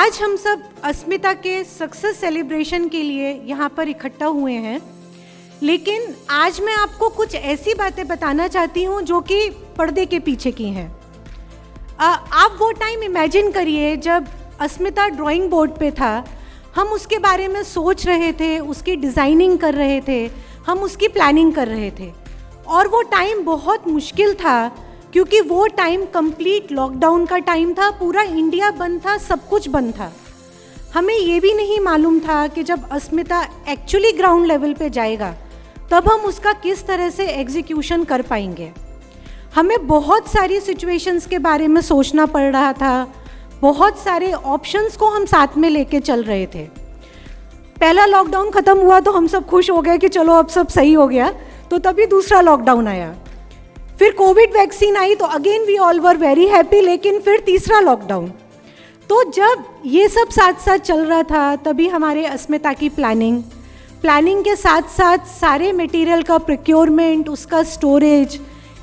आज हम सब अस्मिता के सक्सेस सेलिब्रेशन के लिए यहाँ पर इकट्ठा हुए हैं, लेकिन आज मैं आपको कुछ ऐसी बातें बताना चाहती हूँ जो कि पर्दे के पीछे की हैं। आप वो टाइम इमेजिन करिए जब अस्मिता ड्राइंग बोर्ड पे था, हम उसके बारे में सोच रहे थे, उसकी डिज़ाइनिंग कर रहे थे, हम उसकी प्लानिंग कर रहे थे। और वो टाइम बहुत मुश्किल था क्योंकि वो टाइम कंप्लीट लॉकडाउन का टाइम था, पूरा इंडिया बंद था, सब कुछ बंद था। हमें ये भी नहीं मालूम था कि जब अस्मिता एक्चुअली ग्राउंड लेवल पे जाएगा तब हम उसका किस तरह से एग्जीक्यूशन कर पाएंगे। हमें बहुत सारी सिचुएशंस के बारे में सोचना पड़ रहा था, बहुत सारे ऑप्शंस को हम साथ में लेके चल रहे थे। पहला लॉकडाउन ख़त्म हुआ तो हम सब खुश हो गए कि चलो अब सब सही हो गया, तो तभी दूसरा लॉकडाउन आया। फिर कोविड वैक्सीन आई तो again we all were very happy, लेकिन फिर तीसरा लॉकडाउन। तो जब ये सब साथ साथ चल रहा था तभी हमारे अस्मिता की प्लानिंग के साथ साथ सारे मटेरियल का प्रोक्योरमेंट, उसका स्टोरेज,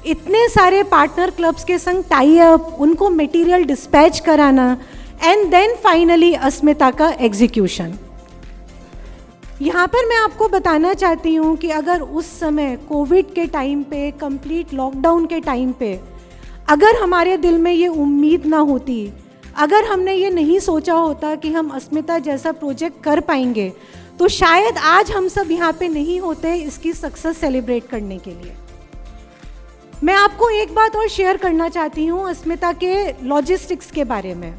इतने सारे पार्टनर क्लब्स के संग टाई अप, उनको मटेरियल डिस्पैच कराना, एंड देन फाइनली अस्मिता का एग्जीक्यूशन। यहाँ पर मैं आपको बताना चाहती हूँ कि अगर उस समय कोविड के टाइम पे, कंप्लीट लॉकडाउन के टाइम पे, अगर हमारे दिल में ये उम्मीद ना होती, अगर हमने ये नहीं सोचा होता कि हम अस्मिता जैसा प्रोजेक्ट कर पाएंगे, तो शायद आज हम सब यहाँ पे नहीं होते इसकी सक्सेस सेलिब्रेट करने के लिए। मैं आपको एक बात और शेयर करना चाहती हूँ अस्मिता के लॉजिस्टिक्स के बारे में।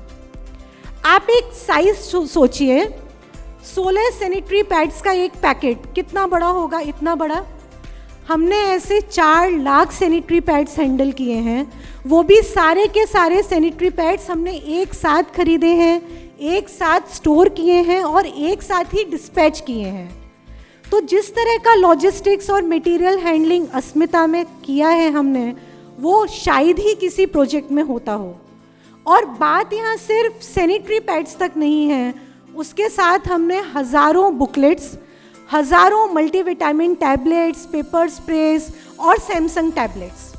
आप एक साइज सोचिए, 16 सैनिटरी पैड्स का एक पैकेट कितना बड़ा होगा, इतना बड़ा। हमने ऐसे 4 लाख सैनिटरी पैड्स हैंडल किए हैं, वो भी सारे के सारे सैनिटरी पैड्स हमने एक साथ खरीदे हैं, एक साथ स्टोर किए हैं और एक साथ ही डिस्पैच किए हैं। तो जिस तरह का लॉजिस्टिक्स और मटेरियल हैंडलिंग अस्मिता में किया है हमने, वो शायद ही किसी प्रोजेक्ट में होता हो। और बात यहाँ सिर्फ सैनिटरी पैड्स तक नहीं है, उसके साथ हमने हज़ारों बुकलेट्स, हज़ारों मल्टीविटामिन टैबलेट्स, पेपर स्प्रेस और सैमसंग टैबलेट्स।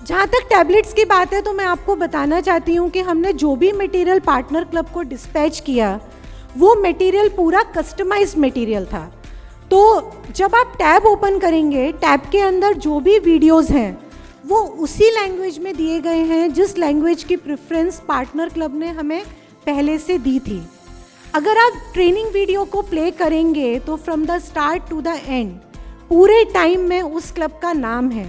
जहाँ तक टैबलेट्स की बात है तो मैं आपको बताना चाहती हूँ कि हमने जो भी मटेरियल पार्टनर क्लब को डिस्पैच किया, वो मटेरियल पूरा कस्टमाइज्ड मटेरियल था। तो जब आप टैब ओपन करेंगे, टैब के अंदर जो भी वीडियोस हैं वो उसी लैंग्वेज में दिए गए हैं जिस लैंग्वेज की प्रेफरेंस पार्टनर क्लब ने हमें पहले से दी थी। अगर आप ट्रेनिंग वीडियो को प्ले करेंगे तो from the start to the end पूरे टाइम में उस क्लब का नाम है।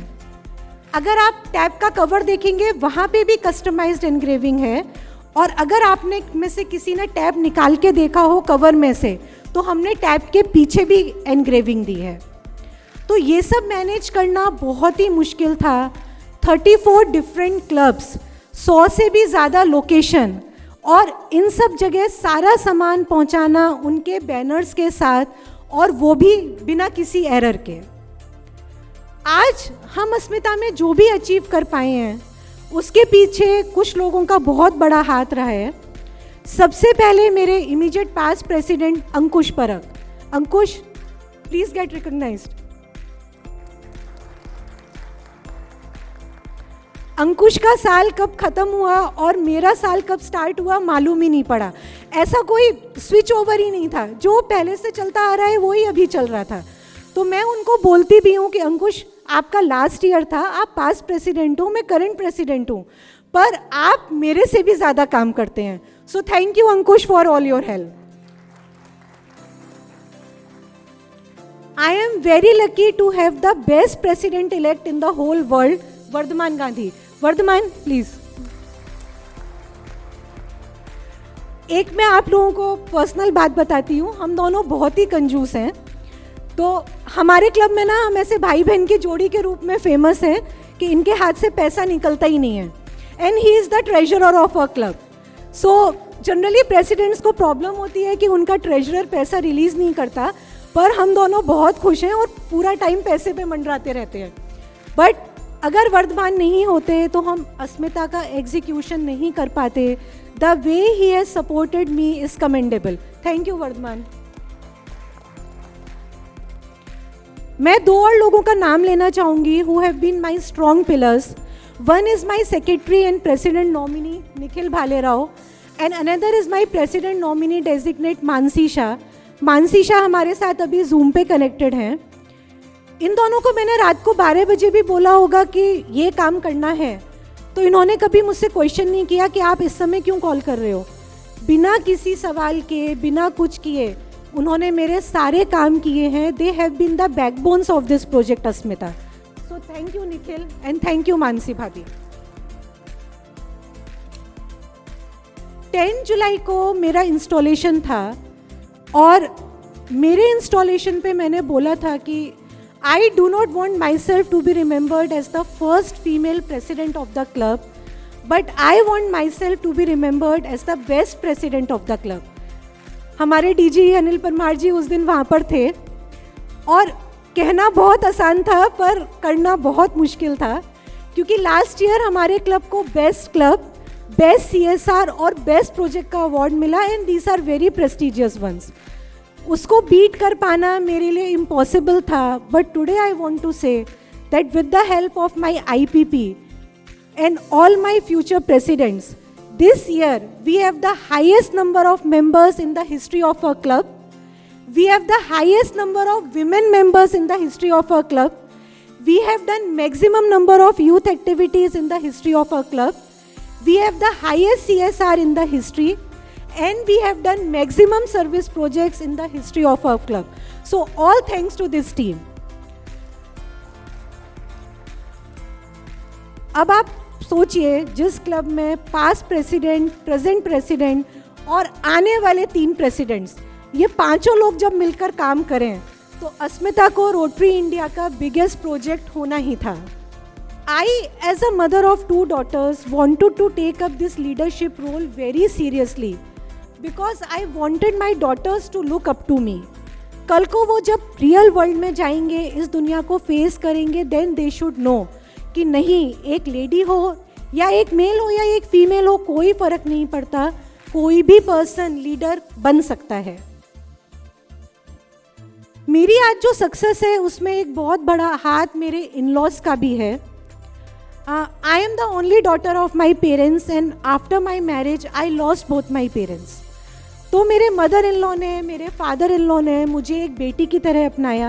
अगर आप टैब का कवर देखेंगे, वहाँ पे भी कस्टमाइज्ड एनग्रेविंग है। और अगर आपने में से किसी ने टैब निकाल के देखा हो कवर में से, तो हमने टैब के पीछे भी एनग्रेविंग दी है। तो ये सब मैनेज करना बहुत ही मुश्किल था। 34 डिफरेंट क्लब्स, 100 से भी ज़्यादा लोकेशन, और इन सब जगह सारा सामान पहुंचाना उनके बैनर्स के साथ, और वो भी बिना किसी एरर के। आज हम अस्मिता में जो भी अचीव कर पाए हैं उसके पीछे कुछ लोगों का बहुत बड़ा हाथ रहा है। सबसे पहले मेरे इमीडिएट पास्ट प्रेसिडेंट अंकुश परब। अंकुश, प्लीज गेट रिकॉग्नाइज्ड। अंकुश का साल कब ख़त्म हुआ और मेरा साल कब स्टार्ट हुआ मालूम ही नहीं पड़ा। ऐसा कोई स्विच ओवर ही नहीं था, जो पहले से चलता आ रहा है वही अभी चल रहा था। तो मैं उनको बोलती भी हूँ कि अंकुश, आपका लास्ट ईयर था, आप पास्ट प्रेसिडेंट हो, मैं करंट प्रेसिडेंट हूँ, पर आप मेरे से भी ज़्यादा काम करते हैं। So thank you Ankush for all your help. I am very lucky to have the best president elect in the whole world, Vardhaman Gandhi. Vardhaman, please. एक मैं आप लोगों को पर्सनल बात बताती हूँ, हम दोनों बहुत ही कंजूस हैं। तो हमारे क्लब में ना हम ऐसे भाई बहन की जोड़ी के रूप में फेमस हैं कि इनके हाथ से पैसा निकलता ही नहीं है, and he is the treasurer of a club. So generally presidents को प्रॉब्लम होती है कि उनका ट्रेजरर पैसा रिलीज़ नहीं करता, पर हम दोनों बहुत खुश हैं और पूरा टाइम पैसे पे मंडराते रहते हैं। बट अगर वर्धमान नहीं होते तो हम अस्मिता का एग्जीक्यूशन नहीं कर पाते। The way he has supported me is commendable. Thank you Vardhaman. मैं 2 और लोगों का नाम लेना चाहूँगी who have been my strong pillars. One is my secretary and president nominee Nikhil Bhalerao, and another is my president nominee designate Mansi Shah. Mansi Shah हमारे साथ अभी जूम पे कनेक्टेड हैं. इन दोनों को मैंने रात को 12 बजे भी बोला होगा कि ये काम करना है, तो इन्होंने कभी मुझसे क्वेश्चन नहीं किया कि आप इस समय क्यों कॉल कर रहे हो. बिना किसी सवाल के, बिना कुछ किए उन्होंने मेरे सारे काम किए हैं. They have been the backbones of this project Asmita. So thank you Nikhil and thank you Mansi भाभी. 10 जुलाई को मेरा इंस्टॉलेशन था और मेरे इंस्टॉलेशन पे मैंने बोला था कि I do not want myself to be remembered as the first female president of the club, but I want myself to be remembered as the best president of the club. हमारे DG Anil Parmar जी उस दिन वहाँ पर थे और कहना बहुत आसान था पर करना बहुत मुश्किल था, क्योंकि लास्ट ईयर हमारे क्लब को बेस्ट क्लब, बेस्ट CSR और बेस्ट प्रोजेक्ट का अवार्ड मिला and these are very prestigious ones. उसको बीट कर पाना मेरे लिए इम्पॉसिबल था. But today I want to say that with the help of my IPP and all my future presidents, this year we have the highest number of members in the history of our club. We have the highest number of women members in the history of our club. We have done maximum number of youth activities in the history of our club. We have the highest CSR in the history. And we have done maximum service projects in the history of our club. So all thanks to this team. अब आप सोचिए, जिस club में past president, present president और आने वाले 3 presidents, ये पांचों लोग जब मिलकर काम करें तो अस्मिता को रोटरी इंडिया का बिगेस्ट प्रोजेक्ट होना ही था. I, as a mother of 2 daughters, wanted to take up this leadership role very seriously. Because I wanted my daughters to look up to me. कल को वो जब रियल वर्ल्ड में जाएंगे, इस दुनिया को फेस करेंगे, देन दे शुड नो कि नहीं, एक लेडी हो या एक मेल हो या एक फीमेल हो, कोई फर्क नहीं पड़ता, कोई भी पर्सन लीडर बन सकता है. मेरी आज जो सक्सेस है उसमें एक बहुत बड़ा हाथ मेरे इन-लॉज का भी है. I am the only daughter of my parents and after my marriage I lost both my parents. तो मेरे मदर इन लॉ ने, मेरे फादर इन लॉ ने मुझे एक बेटी की तरह अपनाया.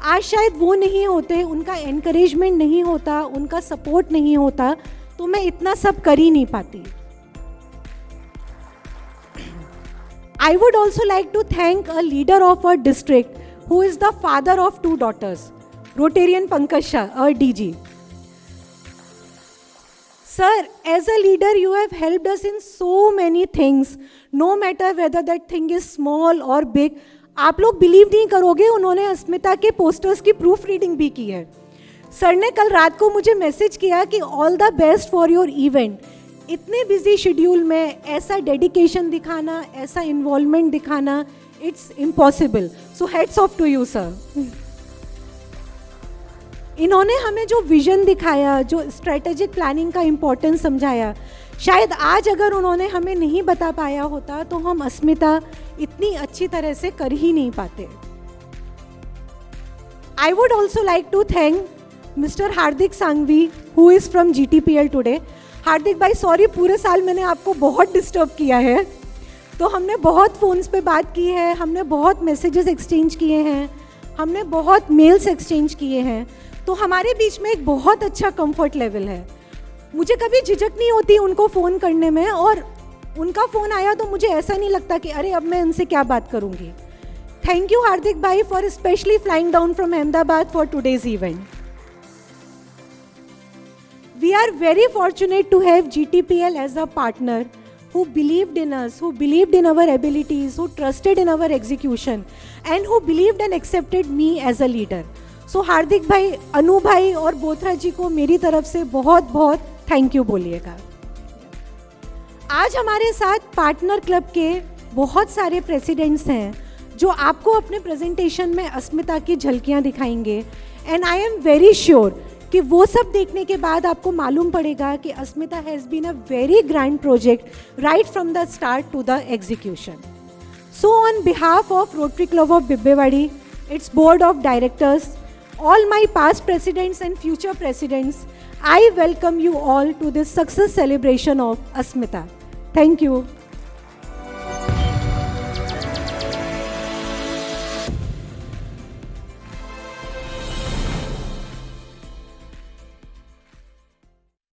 आज शायद वो नहीं होते, उनका एनकरेजमेंट नहीं होता, उनका सपोर्ट नहीं होता, तो मैं इतना सब कर ही नहीं पाती. I would also like to thank a leader of our district who is the father of 2 daughters, Rotarian Pankaj Shah, our DG. Sir, as a leader, you have helped us in so many things, no matter whether that thing is small or big. आप लोग believe नहीं करोगे, उन्होंने अस्मिता के posters की proof reading भी की है. सर ने कल रात को मुझे मैसेज किया कि all the best for your event. इतने बिजी शेड्यूल में ऐसा डेडिकेशन दिखाना, ऐसा इन्वॉल्वमेंट दिखाना, it's impossible. So heads off to you sir. इन्होंने हमें जो विजन दिखाया, जो स्ट्रेटेजिक प्लानिंग का इम्पोर्टेंस समझाया, शायद आज अगर उन्होंने हमें नहीं बता पाया होता तो हम अस्मिता इतनी अच्छी तरह से कर ही नहीं पाते. I would also like to thank mister Hardik Sanghavi who is from GTPL today. Hardik भाई, सॉरी, पूरे साल मैंने आपको बहुत डिस्टर्ब किया है. तो हमने बहुत फ़ोन्स पे बात की है, हमने बहुत मैसेजेस एक्सचेंज किए हैं, हमने बहुत मेल्स एक्सचेंज किए हैं. तो हमारे बीच में एक बहुत अच्छा कंफर्ट लेवल है. मुझे कभी झिझक नहीं होती उनको फ़ोन करने में, और उनका फ़ोन आया तो मुझे ऐसा नहीं लगता कि अरे अब मैं उनसे क्या बात करूँगी. थैंक यू हार्दिक भाई for specially flying down from Ahmedabad for today's event. We are very fortunate to have GTPL as a partner who believed in us, who believed in our abilities, who trusted in our execution, and who believed and accepted me as a leader. So हार्दिक भाई, अनु भाई और बोथरा जी को मेरी तरफ से बहुत बहुत thank you बोलिएगा. आज हमारे साथ पार्टनर क्लब के बहुत सारे प्रेसिडेंट्स हैं जो आपको अपने प्रेजेंटेशन में अस्मिता की झलकियाँ दिखाएंगे. And I am very sure कि वो सब देखने के बाद आपको मालूम पड़ेगा कि Asmita has been a very grand project right from the start to the execution. So on behalf of rotary club of Bibvewadi, its board of directors, all my past presidents and future presidents, I welcome you all to this success celebration of Asmita. Thank you.